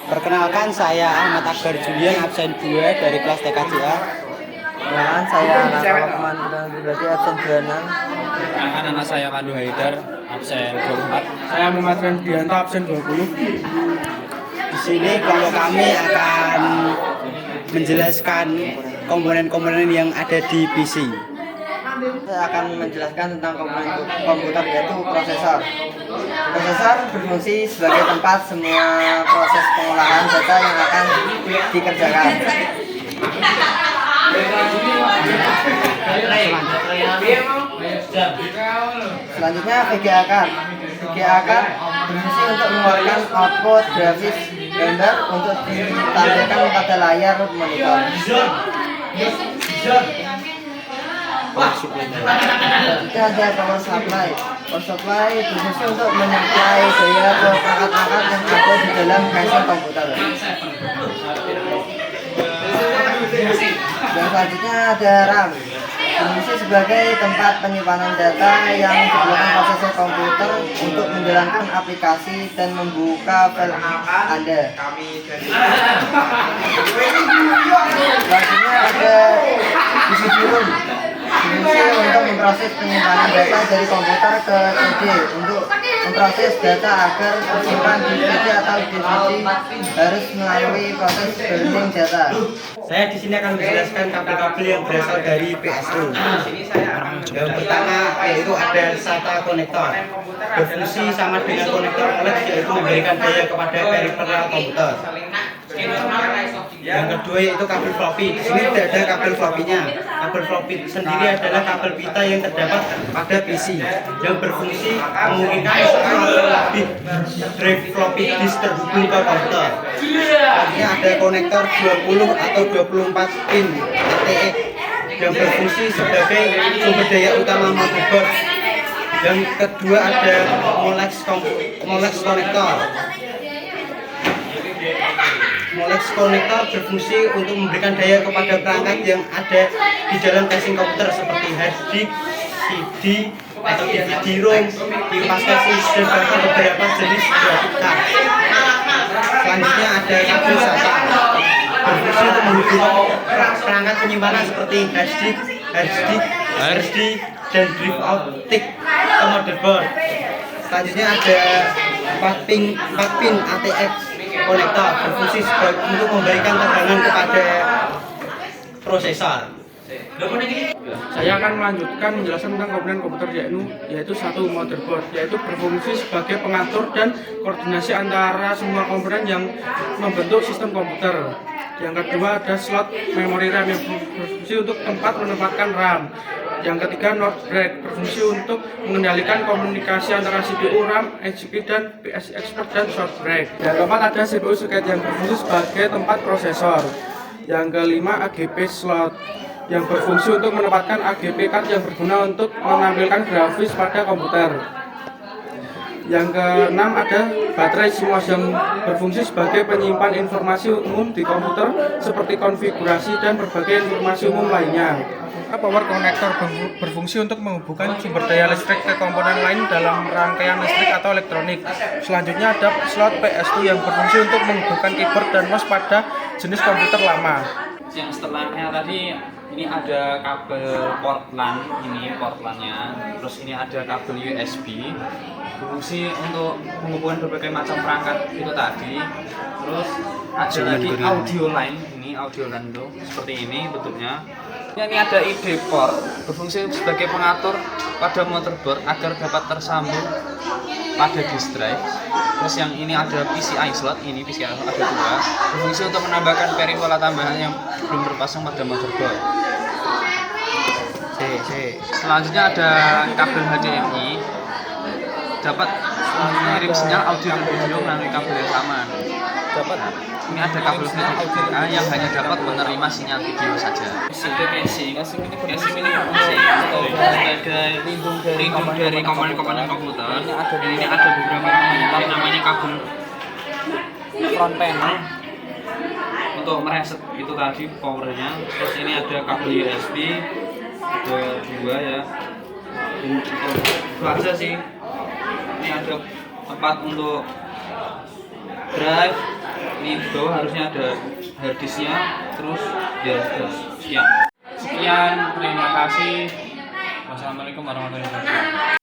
Perkenalkan, saya Ahmad Akbar Julian, absen 2 dari kelas TKJA. Perkenalkan, saya Nakaloman Keterangan Pribadi, absen 26. Perkenalkan, nama saya Pandu Haidar, absen 24. Saya Muhammad Rendianto, absen 20. Di sini kelompok kami akan menjelaskan komponen-komponen yang ada di PC. Saya akan menjelaskan tentang komponen komputer, yaitu prosesor. Prosesor berfungsi sebagai tempat semua proses pengolahan data yang akan dikerjakan. Selanjutnya VGA card. VGA card berfungsi untuk mengeluarkan output grafis gambar untuk ditampilkan pada layar monitor. Selanjutnya ada power supply. Power supply berfungsi untuk menyuplai daya ke perangkat-perangkat yang ada di dalam casing komputer. Dan selanjutnya ada RAM. Berfungsi sebagai tempat penyimpanan data yang diperlukan prosesor komputer untuk menjalankan aplikasi dan membuka file Anda. Selanjutnya ada DVD ROM. Berfungsi untuk memproses penyimpanan data dari komputer ke CD untuk memproses data agar tersimpan di CD atau DVD harus melalui proses burning data. Saya di sini akan menjelaskan kabel-kabel yang berasal dari PSU. Yang pertama yaitu ada SATA konektor. Berfungsi sama dengan konektor OLED, yaitu memberikan daya kepada peripheral komputer. Yang kedua yaitu kabel floppy. Di sini tidak ada kabel floppy-nya. Kabel floppy sendiri adalah kabel pita yang terdapat pada PC yang berfungsi memungkinkan satu atau lebih drive floppy disk terhubung ke komputer. Selanjutnya ada konektor 20 atau 24 pin ATX yang berfungsi sebagai sumber daya utama motherboard. Yang kedua ada Molex konektor. Molex konektor berfungsi untuk memberikan daya kepada perangkat yang ada di dalam casing komputer seperti hard disk, CD, atau DVD ROM, kipas casing, dan bahkan beberapa jenis graphic card. Selanjutnya ada kabel SATA. Berfungsi untuk menghubungkan perangkat penyimpanan seperti HDD, dan drive optik ke motherboard. Selanjutnya ada 4 pin ATX konektor, berfungsi untuk memberikan tegangan kepada prosesor. Saya akan melanjutkan menjelaskan tentang komponen komputer, yaitu satu motherboard, yaitu berfungsi sebagai pengatur dan koordinasi antara semua komponen yang membentuk sistem komputer. Yang kedua ada slot memori RAM yang berfungsi untuk tempat menempatkan RAM. Yang ketiga NOR break berfungsi untuk mengendalikan komunikasi antara CPU, RAM, HCP, dan PCI Expert dan short break. Yang keempat ada CPU socket yang berfungsi sebagai tempat prosesor. Yang kelima AGP slot yang berfungsi untuk menempatkan AGP card yang berguna untuk menampilkan grafis pada komputer. Yang keenam ada baterai CMOS yang berfungsi sebagai penyimpan informasi umum di komputer seperti konfigurasi dan berbagai informasi umum lainnya. Power connector berfungsi untuk menghubungkan sumber daya listrik ke komponen lain dalam rangkaian listrik atau elektronik. Selanjutnya ada slot PS2 yang berfungsi untuk menghubungkan keyboard dan mouse pada jenis komputer lama. Yang setelahnya tadi ini ada kabel port LAN, ini port LAN-nya. Terus ini ada kabel USB, berfungsi untuk menghubungkan berbagai macam perangkat itu tadi. Terus ada lagi audio line, ini audio line tuh seperti ini bentuknya. Ini ada ID port, berfungsi sebagai pengatur pada motherboard agar dapat tersambung pada disk drive. Terus yang ini ada PCI slot, ini PCI slot ada 2, berfungsi untuk menambahkan peripheral tambahan yang belum terpasang pada motherboard. Selanjutnya ada kabel HDMI, dapat mengirim sinyal audio dan video melalui kabel yang sama. Ini ada kabel VGA yang hanya dapat menerima sinyal video saja. Casing ini berfungsi sebagai lindung dari komponen-komponen komputer. Ini ada beberapa namanya kabel front panel untuk mereset itu tadi powernya. Terus ini ada kabel USB, ada 2 ya. Itu aja sih. Ini ada tempat untuk drive, ini Ini di bawah harusnya ada harddisknya, terus ya sudah siap. Sekian, terima kasih. Wassalamualaikum warahmatullahi wabarakatuh.